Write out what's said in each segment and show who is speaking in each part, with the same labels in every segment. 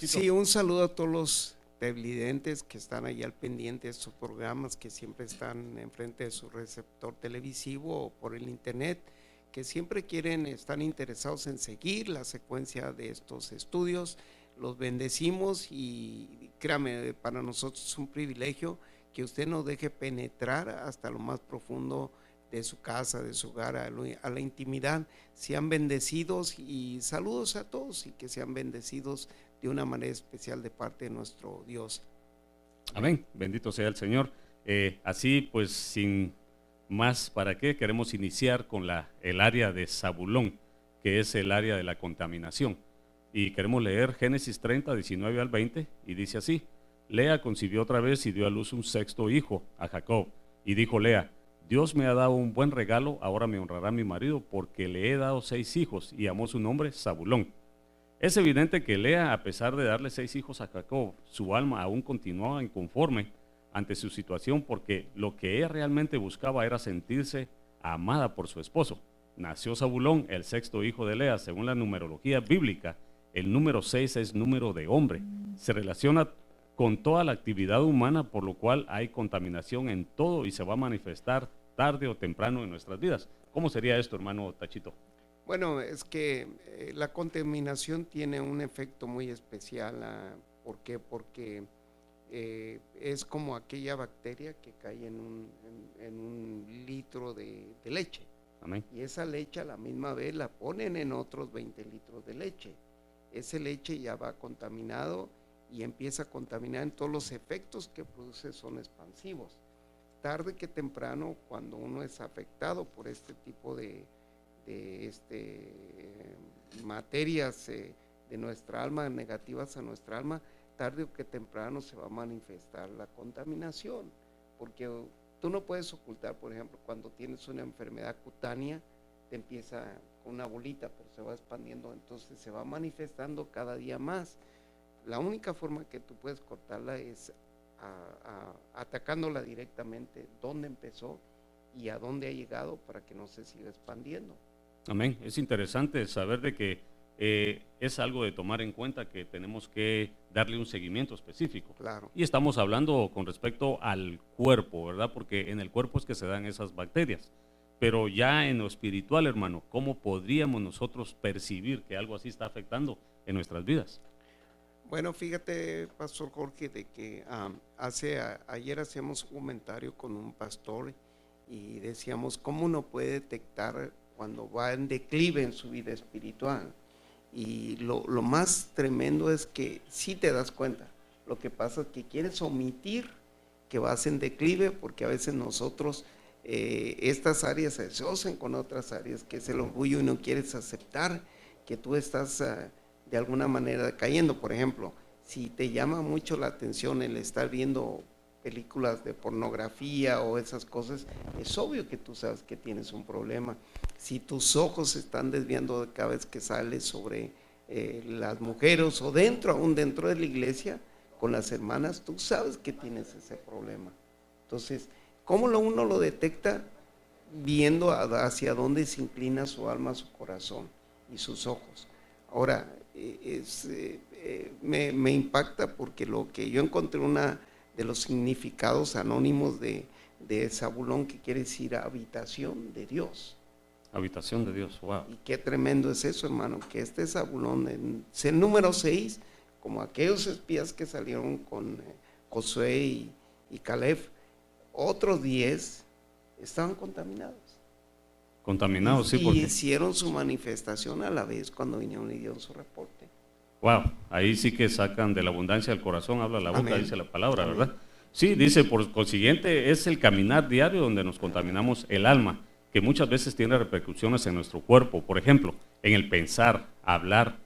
Speaker 1: Tachito.
Speaker 2: Sí, un saludo a todos los televidentes que están ahí al pendiente de estos programas, que siempre están enfrente de su receptor televisivo o por el internet, que siempre están interesados en seguir la secuencia de estos estudios. Los bendecimos y créame, para nosotros es un privilegio que usted nos deje penetrar hasta lo más profundo de su casa, de su hogar, a la intimidad. Sean bendecidos y saludos a todos y que sean bendecidos de una manera especial de parte de nuestro Dios.
Speaker 1: Amén, bendito sea el Señor. Así pues, sin más, ¿para qué? Queremos iniciar con el área de Zabulón, que es el área de la contaminación. Y queremos leer Génesis 30, 19 al 20, y dice así: Lea concibió otra vez y dio a luz un sexto hijo, a Jacob. Y dijo Lea: Dios me ha dado un buen regalo, ahora me honrará mi marido, porque le he dado 6 hijos, y llamó su nombre Zabulón. Es evidente que Lea, a pesar de darle 6 hijos a Jacob, su alma aún continuaba inconforme ante su situación, porque lo que ella realmente buscaba era sentirse amada por su esposo. Nació Zabulón, el sexto hijo de Lea. Según la numerología bíblica, el número 6 es número de hombre. Se relaciona con toda la actividad humana, por lo cual hay contaminación en todo y se va a manifestar tarde o temprano en nuestras vidas. ¿Cómo sería esto, hermano Tachito?
Speaker 2: Bueno, es que la contaminación tiene un efecto muy especial. ¿Por qué? Porque es como aquella bacteria que cae en un litro de leche.
Speaker 1: Amén.
Speaker 2: Y esa leche a la misma vez la ponen en otros 20 litros de leche. Esa leche ya va contaminado y empieza a contaminar, en todos los efectos que produce son expansivos. Tarde que temprano, cuando uno es afectado por este tipo de materias de nuestra alma, negativas a nuestra alma, tarde o que temprano se va a manifestar la contaminación, porque tú no puedes ocultar, por ejemplo, cuando tienes una enfermedad cutánea, te empieza con una bolita, pero se va expandiendo, entonces se va manifestando cada día más. La única forma que tú puedes cortarla es atacándola directamente, dónde empezó y a dónde ha llegado, para que no se siga expandiendo.
Speaker 1: Amén. Es interesante saber de que es algo de tomar en cuenta, que tenemos que darle un seguimiento específico.
Speaker 2: Claro.
Speaker 1: Y estamos hablando con respecto al cuerpo, ¿verdad? Porque en el cuerpo es que se dan esas bacterias. Pero ya en lo espiritual, hermano, ¿cómo podríamos nosotros percibir que algo así está afectando en nuestras vidas?
Speaker 2: Bueno, fíjate, Pastor Jorge, de que ayer hacíamos un comentario con un pastor y decíamos cómo uno puede detectar cuando va en declive en su vida espiritual. Y lo más tremendo es que sí te das cuenta. Lo que pasa es que quieres omitir que vas en declive, porque a veces nosotros estas áreas se asocian con otras áreas, que es el orgullo, y no quieres aceptar que tú estás de alguna manera cayendo. Por ejemplo, si te llama mucho la atención el estar viendo películas de pornografía o esas cosas, es obvio que tú sabes que tienes un problema. Si tus ojos se están desviando de cada vez que sales sobre las mujeres, o aún dentro de la iglesia con las hermanas, tú sabes que tienes ese problema. Entonces, ¿cómo uno lo detecta? Viendo hacia dónde se inclina su alma, su corazón y sus ojos. Ahora, me impacta, porque lo que yo encontré, una de los significados anónimos de Zabulón, que quiere decir habitación de Dios.
Speaker 1: Habitación de Dios, wow.
Speaker 2: Y qué tremendo es eso, hermano, que Zabulón, el número 6, como aquellos espías que salieron con Josué y Caleb, otros 10 estaban contaminados.
Speaker 1: Contaminados, sí, porque...
Speaker 2: Y hicieron su manifestación a la vez cuando vinieron y dieron su reporte.
Speaker 1: Wow, ahí sí que sacan de la abundancia del corazón, habla la boca. Amén. Dice la palabra. Amén. ¿Verdad? Sí, dice, por consiguiente, es el caminar diario donde nos contaminamos el alma, que muchas veces tiene repercusiones en nuestro cuerpo. Por ejemplo, en el pensar, hablar,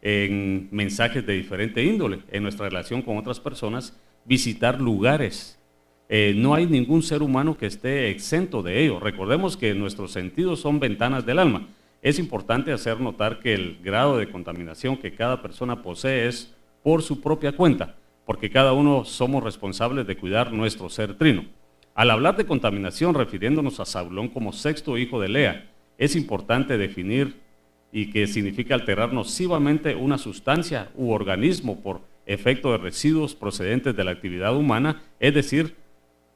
Speaker 1: en mensajes de diferente índole, en nuestra relación con otras personas, visitar lugares. No hay ningún ser humano que esté exento de ello. Recordemos que nuestros sentidos son ventanas del alma. Es importante hacer notar que el grado de contaminación que cada persona posee es por su propia cuenta, porque cada uno somos responsables de cuidar nuestro ser trino. Al hablar de contaminación, refiriéndonos a Zabulón como sexto hijo de Lea, es importante definir y que significa alterar nocivamente una sustancia u organismo por efecto de residuos procedentes de la actividad humana, es decir,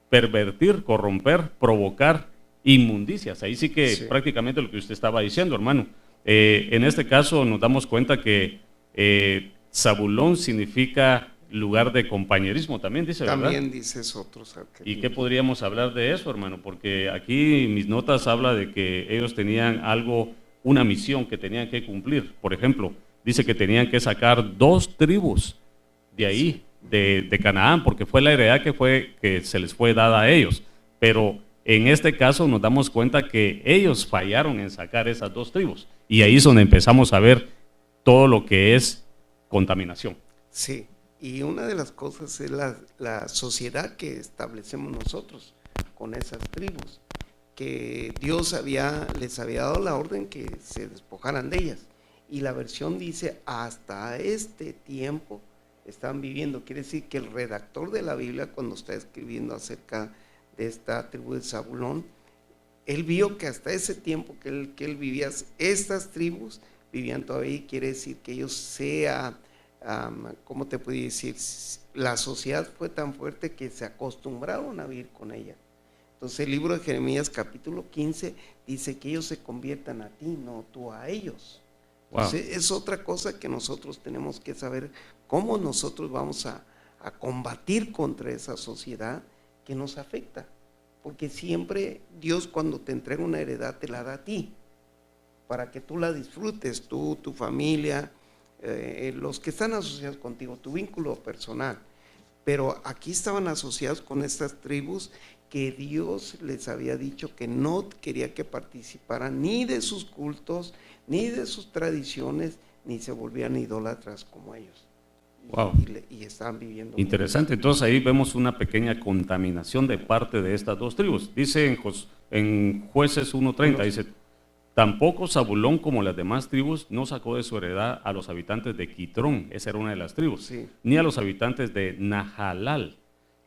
Speaker 1: pervertir, corromper, provocar inmundicias. Ahí sí que prácticamente lo que usted estaba diciendo, hermano. En este caso nos damos cuenta que Zabulón significa lugar de compañerismo, también dice, ¿verdad?
Speaker 2: También dices otros.
Speaker 1: ¿Y qué podríamos hablar de eso, hermano? Porque aquí mis notas habla de que ellos tenían algo, una misión que tenían que cumplir. Por ejemplo, dice que tenían que sacar 2 tribus de ahí, de Canaán, porque fue la heredad que se les fue dada a ellos. Pero en este caso nos damos cuenta que ellos fallaron en sacar esas 2 tribus. Y ahí es donde empezamos a ver todo lo que es contaminación.
Speaker 2: Sí, y una de las cosas es la sociedad que establecemos nosotros con esas tribus, que Dios les había dado la orden que se despojaran de ellas. Y la versión dice, hasta este tiempo están viviendo. Quiere decir que el redactor de la Biblia, cuando está escribiendo acerca de esta tribu de Zabulón, él vio que hasta ese tiempo que él vivía, estas tribus vivían todavía, y quiere decir que ellos ¿cómo te puedo decir? La sociedad fue tan fuerte que se acostumbraron a vivir con ella. Entonces el libro de Jeremías capítulo 15 dice que ellos se conviertan a ti, no tú a ellos. Entonces es otra cosa que nosotros tenemos que saber, cómo nosotros vamos a combatir contra esa sociedad que nos afecta. Porque siempre Dios, cuando te entrega una heredad, te la da a ti, para que tú la disfrutes, tú, tu familia, los que están asociados contigo, tu vínculo personal. Pero aquí estaban asociados con estas tribus que Dios les había dicho que no quería que participaran ni de sus cultos, ni de sus tradiciones, ni se volvían idólatras como ellos.
Speaker 1: Wow.
Speaker 2: Y estaban viviendo.
Speaker 1: Interesante. Entonces ahí vemos una pequeña contaminación de parte de estas 2 tribus. Dice en Jueces 1:30, dice, tampoco Zabulón, como las demás tribus, no sacó de su heredad a los habitantes de Quitrón, esa era una de las tribus, ni a los habitantes de Nahalal.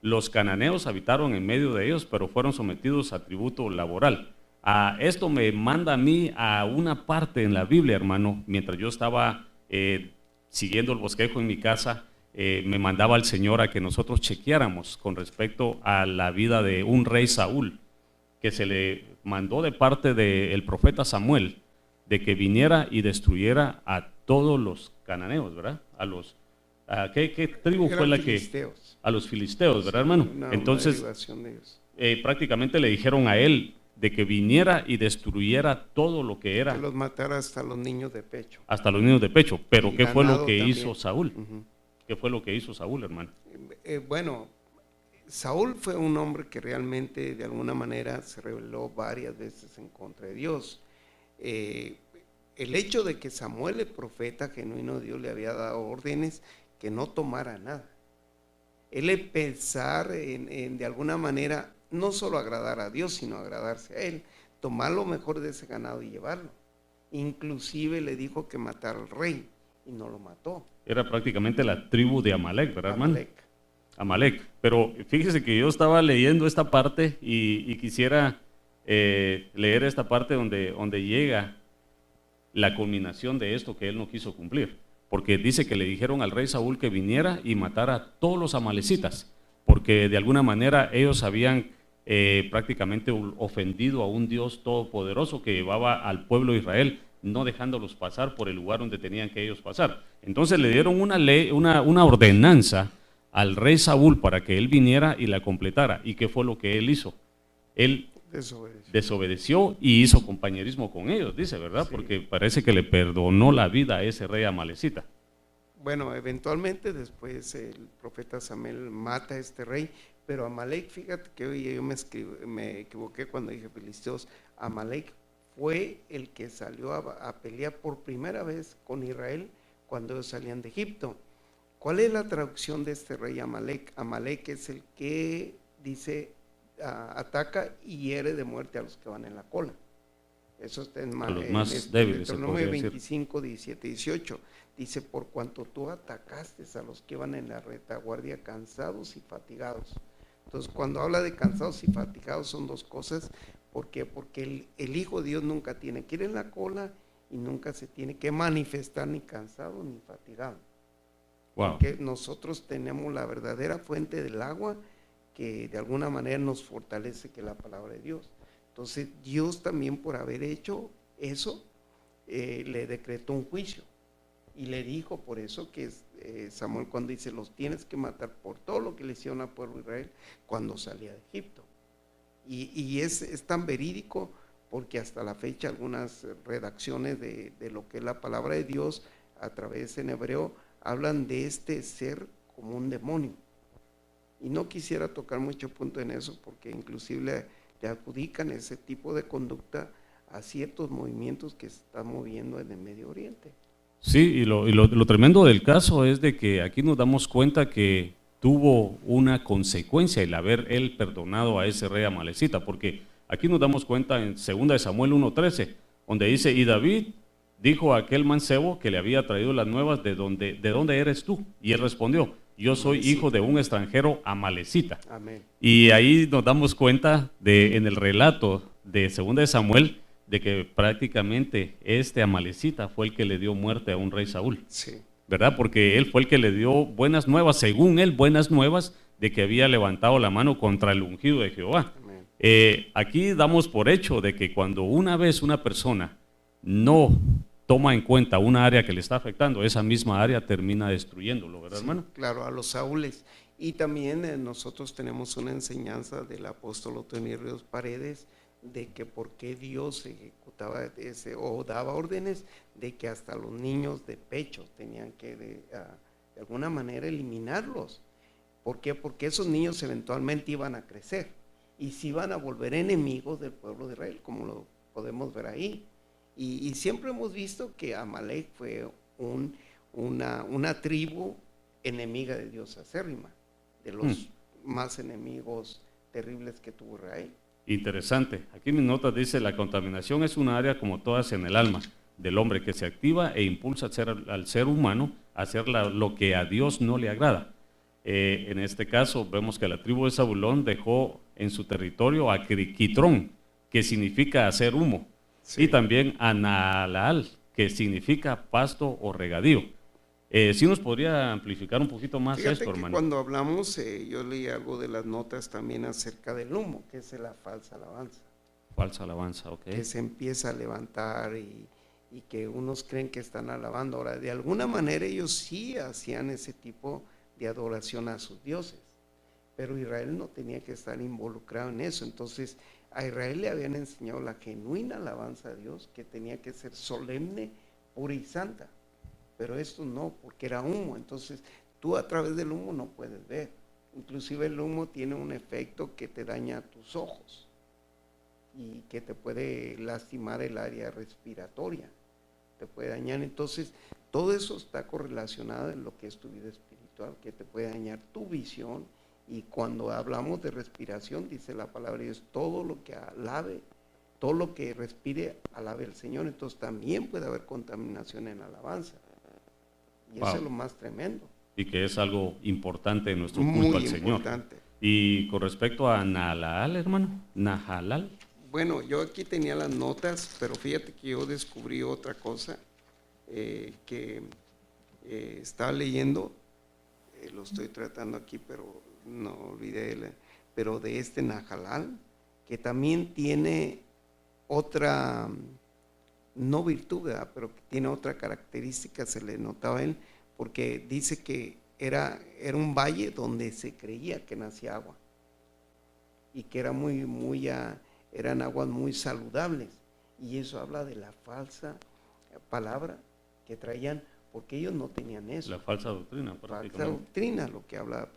Speaker 1: Los cananeos habitaron en medio de ellos, pero fueron sometidos a tributo laboral. Esto me manda a mí a una parte en la Biblia, hermano. Mientras yo estaba siguiendo el bosquejo en mi casa, me mandaba el Señor a que nosotros chequeáramos con respecto a la vida de un rey Saúl, que se le mandó de parte del profeta Samuel, de que viniera y destruyera a todos los cananeos, ¿verdad? ¿Qué tribu fue la
Speaker 2: filisteos.
Speaker 1: A los filisteos, ¿verdad, hermano? Entonces, prácticamente le dijeron a él de que viniera y destruyera todo lo que era.
Speaker 2: Que los matara hasta los niños de pecho.
Speaker 1: Hasta los niños de pecho. Pero ¿qué fue lo que hizo Saúl? ¿Qué fue lo que hizo Saúl, hermano?
Speaker 2: Bueno, Saúl fue un hombre que realmente de alguna manera se rebeló varias veces en contra de Dios. El hecho de que Samuel, el profeta genuino de Dios, le había dado órdenes que no tomara nada. Él pensar en de alguna manera no solo agradar a Dios, sino agradarse a él, tomar lo mejor de ese ganado y llevarlo. Inclusive le dijo que matara al rey y no lo mató.
Speaker 1: Era prácticamente la tribu de Amalek, ¿verdad, hermano? Amalek. Pero fíjese que yo estaba leyendo esta parte y quisiera leer esta parte donde llega la culminación de esto que él no quiso cumplir. Porque dice que le dijeron al rey Saúl que viniera y matara a todos los amalecitas, porque de alguna manera ellos habían prácticamente ofendido a un Dios todopoderoso que llevaba al pueblo de Israel, no dejándolos pasar por el lugar donde tenían que ellos pasar. Entonces le dieron una ley, una ordenanza al rey Saúl para que él viniera y la completara. ¿Y qué fue lo que él hizo? Él desobedeció y hizo compañerismo con ellos, dice, ¿verdad? Sí. Porque parece que le perdonó la vida a ese rey amalecita.
Speaker 2: Bueno, eventualmente después el profeta Samuel mata a este rey, pero Amalek, fíjate que hoy yo me equivoqué cuando dije filisteos. Amalek fue el que salió a pelear por primera vez con Israel cuando ellos salían de Egipto. ¿Cuál es la traducción de este rey Amalek? Amalek es el que dice ataca y hiere de muerte a los que van en la cola. Eso está en
Speaker 1: los más débiles.
Speaker 2: Deuteronomio 25, 17, 18. Dice, por cuanto tú atacaste a los que van en la retaguardia cansados y fatigados. Entonces, cuando habla de cansados y fatigados son 2 cosas. ¿Por qué? Porque el Hijo de Dios nunca tiene que ir en la cola y nunca se tiene que manifestar ni cansado ni fatigado.
Speaker 1: Wow.
Speaker 2: Porque nosotros tenemos la verdadera fuente del agua que de alguna manera nos fortalece, que es la palabra de Dios. Entonces Dios también, por haber hecho eso, le decretó un juicio y le dijo, por eso que Samuel cuando dice, los tienes que matar por todo lo que le hicieron al pueblo de Israel cuando salía de Egipto. Y es tan verídico, porque hasta la fecha algunas redacciones de lo que es la palabra de Dios a través en hebreo hablan de este ser como un demonio. Y no quisiera tocar mucho punto en eso, porque inclusive le adjudican ese tipo de conducta a ciertos movimientos que se están moviendo en el Medio Oriente.
Speaker 1: Sí, y lo tremendo del caso es de que aquí nos damos cuenta que tuvo una consecuencia el haber él perdonado a ese rey amalecita, porque aquí nos damos cuenta en 2 de Samuel 1:13, donde dice, y David dijo a aquel mancebo que le había traído las nuevas, ¿de dónde eres tú? Y él respondió, yo soy hijo de un extranjero amalecita.
Speaker 2: Amén.
Speaker 1: Y ahí nos damos cuenta en el relato de 2 de Samuel, de que prácticamente este amalecita fue el que le dio muerte a un rey Saúl.
Speaker 2: Sí.
Speaker 1: ¿Verdad? Porque él fue el que le dio buenas nuevas, según él, buenas nuevas de que había levantado la mano contra el ungido de Jehová. Aquí damos por hecho de que cuando una vez una persona no toma en cuenta una área que le está afectando, esa misma área termina destruyéndolo, ¿verdad, hermano?
Speaker 2: Claro, a los Saúles. Y también nosotros tenemos una enseñanza del apóstol Otoniel Ríos Paredes, de que por qué Dios ejecutaba o daba órdenes de que hasta los niños de pecho tenían que de alguna manera eliminarlos. ¿Por qué? Porque esos niños eventualmente iban a crecer y se iban a volver enemigos del pueblo de Israel, como lo podemos ver ahí. Y siempre hemos visto que Amalek fue una tribu enemiga de Dios acérrima, de los más enemigos terribles que tuvo Israel.
Speaker 1: Interesante. Aquí en mis notas dice, la contaminación es una área como todas en el alma del hombre que se activa e impulsa al ser humano a hacer lo que a Dios no le agrada. En este caso vemos que la tribu de Zabulón dejó en su territorio a Quitrón, que significa hacer humo, sí, y también a Nahalaal, que significa pasto o regadío. ¿Sí nos podría amplificar un poquito más
Speaker 2: Fíjate
Speaker 1: esto,
Speaker 2: que
Speaker 1: hermano?
Speaker 2: cuando hablamos, yo leí algo de las notas también acerca del humo, que es la falsa alabanza.
Speaker 1: Falsa alabanza, ok.
Speaker 2: Que se empieza a levantar y que unos creen que están alabando. Ahora, de alguna manera ellos sí hacían ese tipo de adoración a sus dioses, pero Israel no tenía que estar involucrado en eso. Entonces, a Israel le habían enseñado la genuina alabanza a Dios, que tenía que ser solemne, pura y santa. Pero esto no, porque era humo. Entonces tú a través del humo no puedes ver. Inclusive el humo tiene un efecto que te daña tus ojos y que te puede lastimar el área respiratoria, te puede dañar. Entonces todo eso está correlacionado en lo que es tu vida espiritual, que te puede dañar tu visión. Y cuando hablamos de respiración, dice la palabra de Dios, todo lo que alabe, todo lo que respire, alabe al Señor. Entonces también puede haber contaminación en la alabanza. Y eso es lo más tremendo.
Speaker 1: Y que es algo importante en nuestro culto al Señor. Y con respecto a Nahalaal, hermano, Nahalal.
Speaker 2: Bueno, yo aquí tenía las notas, pero fíjate que yo descubrí otra cosa que estaba leyendo, lo estoy tratando aquí, pero no olvidé, pero de este Nahalal, que también tiene otra, no virtud, ¿verdad?, pero que tiene otra característica, se le notaba a él, porque dice que era un valle donde se creía que nacía agua y que era eran aguas muy saludables, y eso habla de la falsa palabra que traían, porque ellos no tenían eso.
Speaker 1: La falsa doctrina.
Speaker 2: Falsa doctrina, lo que habla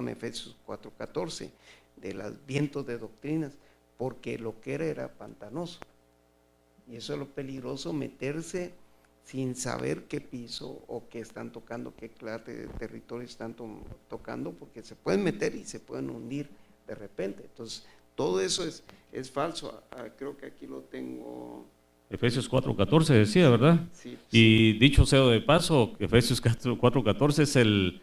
Speaker 2: Efesios 4:14, de los vientos de doctrinas, porque lo que era pantanoso. Y eso es lo peligroso, meterse sin saber qué piso o qué están tocando, qué clase de territorio están tocando, porque se pueden meter y se pueden hundir de repente. Entonces, todo eso es falso. Creo que aquí lo tengo.
Speaker 1: Efesios 4:14 decía, ¿verdad?
Speaker 2: Sí,
Speaker 1: y dicho sea de paso, Efesios 4:14 es el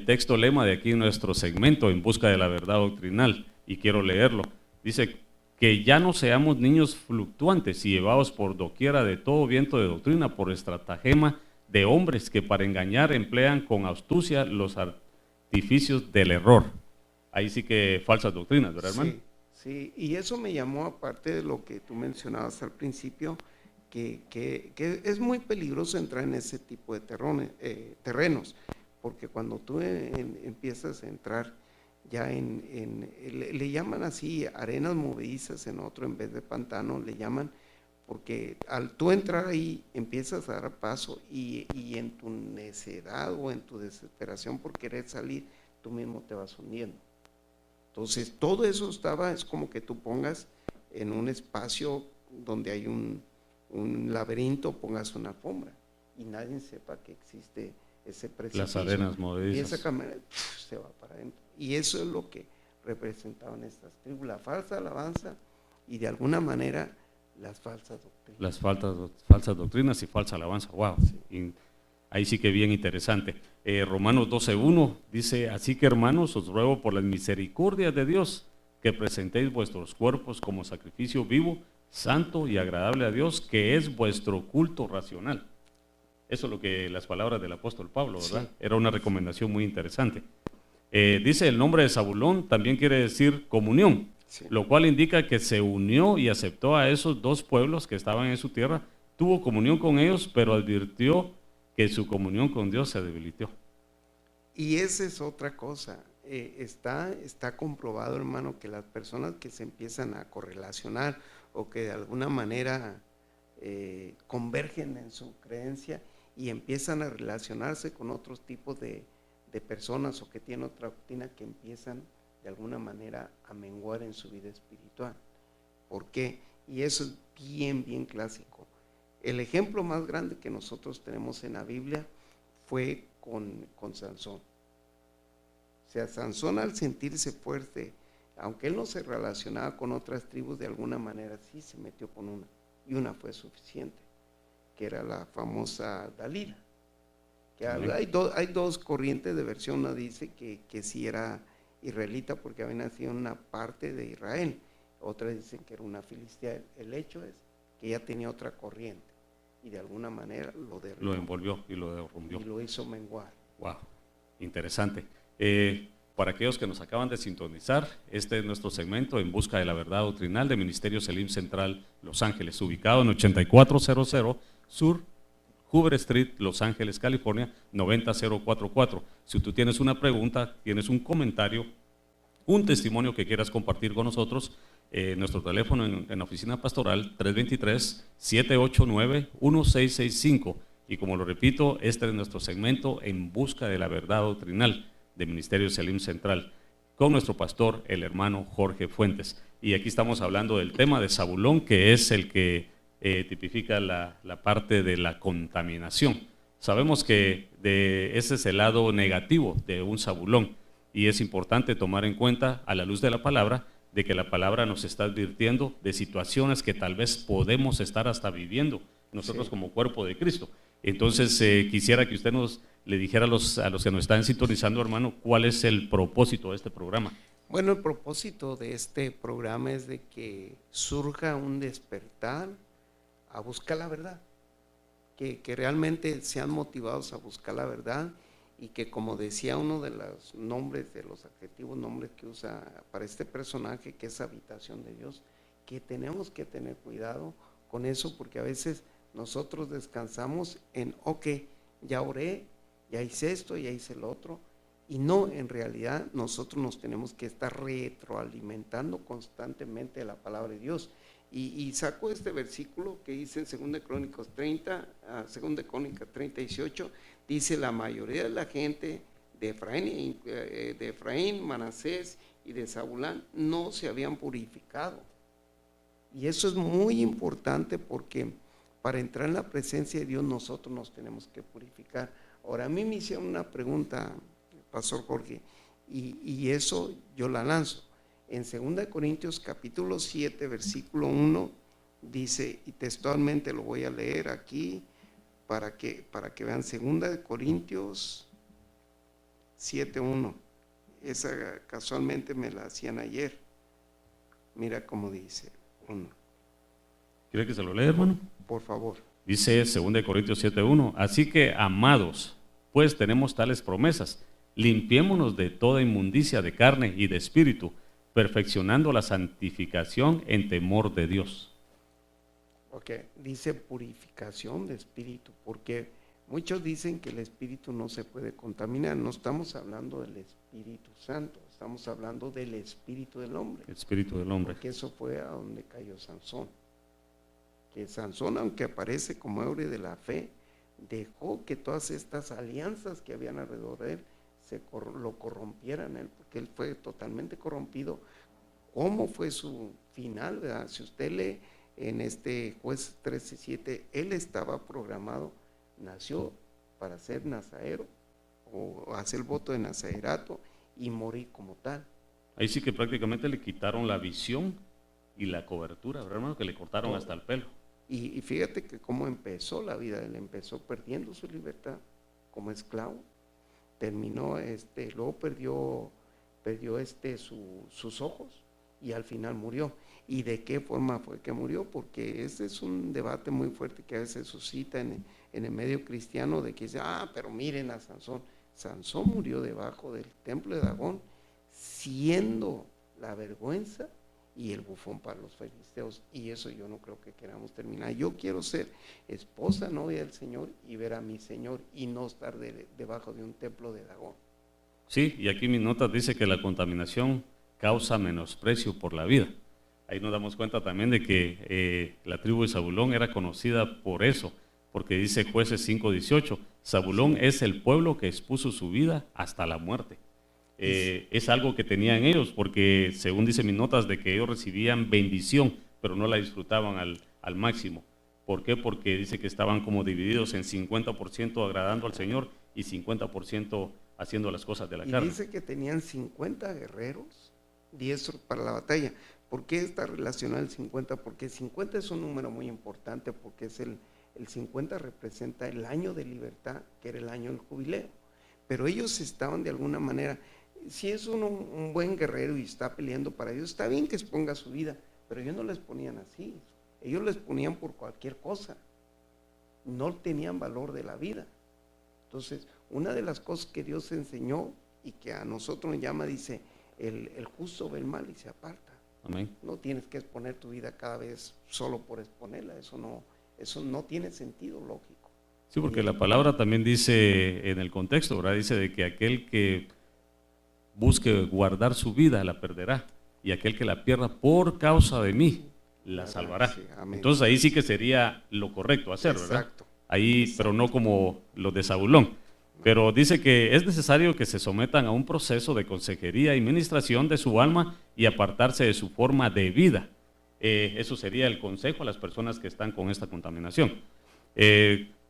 Speaker 1: texto lema de aquí en nuestro segmento, En Busca de la Verdad Doctrinal, y quiero leerlo. Dice que ya no seamos niños fluctuantes y llevados por doquiera de todo viento de doctrina, por estratagema de hombres que para engañar emplean con astucia los artificios del error. Ahí sí que falsas doctrinas, ¿verdad, hermano?
Speaker 2: Sí, sí, y eso me llamó, aparte de lo que tú mencionabas al principio, que es muy peligroso entrar en ese tipo de terrenos, porque cuando tú empiezas a entrar ya le llaman así arenas movedizas en otro, en vez de pantano, le llaman, porque al tú entrar ahí empiezas a dar paso y en tu necedad o en tu desesperación por querer salir, tú mismo te vas hundiendo. Entonces todo eso es como que tú pongas en un espacio donde hay un laberinto, pongas una alfombra y nadie sepa que existe ese precipicio.
Speaker 1: Las arenas movedizas.
Speaker 2: Y esa cámara se va para adentro. Y eso es lo que representaban estas tribus, la falsa alabanza y de alguna manera las falsas doctrinas.
Speaker 1: Las falsas doctrinas y falsa alabanza, wow. Sí. Ahí sí que bien interesante. Romanos 12:1 dice, así que hermanos, os ruego por las misericordias de Dios que presentéis vuestros cuerpos como sacrificio vivo, santo y agradable a Dios, que es vuestro culto racional. Eso es lo que las palabras del apóstol Pablo, ¿verdad? Sí. Era una recomendación muy interesante. Dice el nombre de Zabulón también quiere decir comunión, sí, lo cual indica que se unió y aceptó a esos dos pueblos que estaban en su tierra, tuvo comunión con ellos, pero advirtió que su comunión con Dios se debilitó.
Speaker 2: Y esa es otra cosa, está comprobado, hermano, que las personas que se empiezan a correlacionar o que de alguna manera convergen en su creencia y empiezan a relacionarse con otros tipos de personas o que tienen otra doctrina, que empiezan de alguna manera a menguar en su vida espiritual. ¿Por qué? Y eso es bien clásico. El ejemplo más grande que nosotros tenemos en la Biblia fue con Sansón. O sea, Sansón, al sentirse fuerte, aunque él no se relacionaba con otras tribus, de alguna manera sí se metió con una, y una fue suficiente, que era la famosa Dalila. Que hay dos corrientes de versión. Una dice que sí era israelita porque había nacido en una parte de Israel, otra dicen que era una filistea. El hecho es que ella tenía otra corriente y de alguna manera lo
Speaker 1: envolvió y lo derrumbió.
Speaker 2: Y lo hizo menguar.
Speaker 1: Wow, interesante. Para aquellos que nos acaban de sintonizar, este es nuestro segmento En Busca de la Verdad Doctrinal de Ministerio Selim Central Los Ángeles, ubicado en 8400 Sur Hoover Street, Los Ángeles, California, 90044. Si tú tienes una pregunta, tienes un comentario, un testimonio que quieras compartir con nosotros, nuestro teléfono en la oficina pastoral, 323-789-1665. Y como lo repito, este es nuestro segmento En Busca de la Verdad Doctrinal de Ministerio Selim Central, con nuestro pastor, el hermano Jorge Fuentes. Y aquí estamos hablando del tema de Zabulón, que es el que tipifica la parte de la contaminación. Sabemos que ese es el lado negativo de un Zabulón, y es importante tomar en cuenta, a la luz de la palabra, de que la palabra nos está advirtiendo de situaciones que tal vez podemos estar hasta viviendo nosotros, sí, como cuerpo de Cristo. Entonces quisiera que usted le dijera a los que nos están sintonizando, hermano, cuál es el propósito de este programa.
Speaker 2: Bueno, el propósito de este programa es de que surja un despertar a buscar la verdad, que realmente sean motivados a buscar la verdad, y que, como decía uno de los nombres, de los adjetivos, nombres que usa para este personaje, que es habitación de Dios, que tenemos que tener cuidado con eso, porque a veces nosotros descansamos en, ok, ya oré, ya hice esto, ya hice lo otro, y no, en realidad nosotros nos tenemos que estar retroalimentando constantemente de la palabra de Dios. Y saco este versículo que dice en 2 Crónicas 30, 2 Crónicas 30, 18, dice: la mayoría de la gente de Efraín, Manasés y de Zabulón no se habían purificado. Y eso es muy importante, porque para entrar en la presencia de Dios nosotros nos tenemos que purificar. Ahora, a mí me hicieron una pregunta, Pastor Jorge, y eso yo la lanzo. En 2 Corintios capítulo 7, versículo 1, dice, y textualmente lo voy a leer aquí para que vean, 2 Corintios 7, 1. Esa casualmente me la hacían ayer. Mira cómo dice 1.
Speaker 1: ¿Quiere que se lo lea, hermano?
Speaker 2: Por favor.
Speaker 1: Dice 2 Corintios 7:1, así que, amados, pues tenemos tales promesas, limpiémonos de toda inmundicia de carne y de espíritu, perfeccionando la santificación en temor de Dios.
Speaker 2: Ok, dice purificación de espíritu, porque muchos dicen que el espíritu no se puede contaminar. No estamos hablando del Espíritu Santo, estamos hablando del espíritu del hombre.
Speaker 1: El espíritu del hombre.
Speaker 2: Porque eso fue a donde cayó Sansón. Que Sansón, aunque aparece como héroe de la fe, dejó que todas estas alianzas que habían alrededor de él lo corrompieran a él, porque él fue totalmente corrompido. ¿Cómo fue su final, verdad? Si usted lee en Jueces 13:7, él estaba programado, nació para ser nazareo o hacer el voto de nazarerato y morir como tal.
Speaker 1: Ahí sí que prácticamente le quitaron la visión y la cobertura, ¿verdad, hermano? Que le cortaron hasta el pelo.
Speaker 2: Y fíjate que cómo empezó la vida, él empezó perdiendo su libertad como esclavo, terminó, luego perdió sus ojos y al final murió. ¿Y de qué forma fue que murió? Porque ese es un debate muy fuerte que a veces suscita en el medio cristiano, de que dice, pero miren a Sansón. Sansón murió debajo del templo de Dagón, siendo la vergüenza y el bufón para los filisteos, y eso yo no creo que queramos terminar. Yo quiero ser esposa, novia del Señor, y ver a mi Señor, y no estar debajo de un templo de Dagón.
Speaker 1: Sí, y aquí mis notas dice que la contaminación causa menosprecio por la vida. Ahí nos damos cuenta también de que la tribu de Zabulón era conocida por eso, porque dice Jueces 5:18, Zabulón es el pueblo que expuso su vida hasta la muerte. Es algo que tenían ellos, porque según dicen mis notas, de que ellos recibían bendición, pero no la disfrutaban al máximo. ¿Por qué? Porque dice que estaban como divididos en 50% agradando al Señor y 50% haciendo las cosas de la carne.
Speaker 2: Y dice que tenían 50 guerreros diestros para la batalla. ¿Por qué está relacionado el 50? Porque 50 es un número muy importante, porque es el 50 representa el año de libertad, que era el año del jubileo. Pero ellos estaban de alguna manera, si es un buen guerrero y está peleando para Dios, está bien que exponga su vida, pero ellos no les ponían así, ellos les ponían por cualquier cosa, no tenían valor de la vida. Entonces, una de las cosas que Dios enseñó y que a nosotros nos llama, dice, el justo ve el mal y se aparta.
Speaker 1: Amén.
Speaker 2: No tienes que exponer tu vida cada vez solo por exponerla, eso no tiene sentido lógico.
Speaker 1: Sí, porque la palabra también dice en el contexto, ¿verdad? Dice de que aquel que busque guardar su vida la perderá, y aquel que la pierda por causa de mí la salvará.
Speaker 2: Sí,
Speaker 1: entonces ahí sí que sería lo correcto hacer, ¿verdad?
Speaker 2: Exacto.
Speaker 1: Ahí, exacto. Pero no como los de Zabulón. Pero dice que es necesario que se sometan a un proceso de consejería y ministración de su alma y apartarse de su forma de vida. Eso sería el consejo a las personas que están con esta contaminación.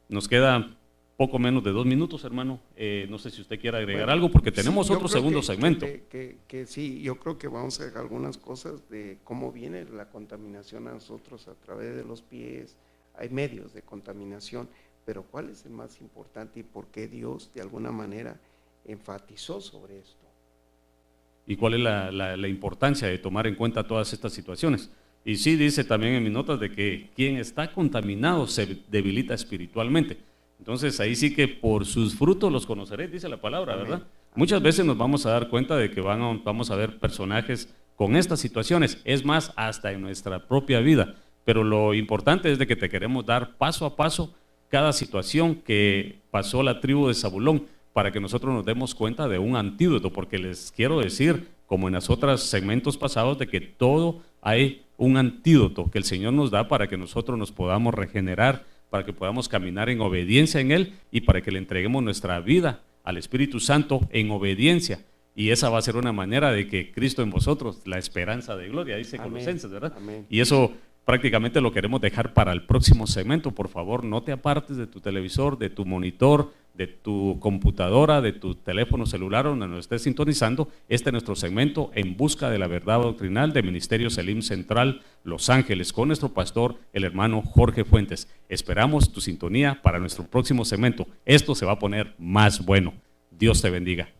Speaker 1: Nos queda poco menos de 2 minutos, hermano. No sé si usted quiere agregar algo, porque tenemos otro segundo segmento.
Speaker 2: Que sí, yo creo que vamos a dejar algunas cosas de cómo viene la contaminación a nosotros a través de los pies. Hay medios de contaminación, pero ¿cuál es el más importante y por qué Dios de alguna manera enfatizó sobre esto?
Speaker 1: ¿Y cuál es la importancia de tomar en cuenta todas estas situaciones? Y sí dice también en mis notas de que quien está contaminado se debilita espiritualmente. Entonces ahí sí que por sus frutos los conoceréis, dice la palabra, ¿verdad? Amén. Muchas veces nos vamos a dar cuenta de que vamos a ver personajes con estas situaciones, es más, hasta en nuestra propia vida. Pero lo importante es de que te queremos dar paso a paso cada situación que pasó la tribu de Zabulón, para que nosotros nos demos cuenta de un antídoto, porque les quiero decir, como en los otros segmentos pasados, de que todo hay un antídoto que el Señor nos da para que nosotros nos podamos regenerar, para que podamos caminar en obediencia en Él y para que le entreguemos nuestra vida al Espíritu Santo en obediencia. Y esa va a ser una manera de que Cristo en vosotros, la esperanza de gloria, dice Colosenses, ¿verdad?
Speaker 2: Amén.
Speaker 1: Y eso prácticamente lo queremos dejar para el próximo segmento. Por favor, no te apartes de tu televisor, de tu monitor, de tu computadora, de tu teléfono celular, donde nos estés sintonizando. Este es nuestro segmento En Busca de la Verdad Doctrinal de Ministerio Selim Central Los Ángeles, con nuestro pastor, el hermano Jorge Fuentes. Esperamos tu sintonía para nuestro próximo segmento. Esto se va a poner más bueno. Dios te bendiga.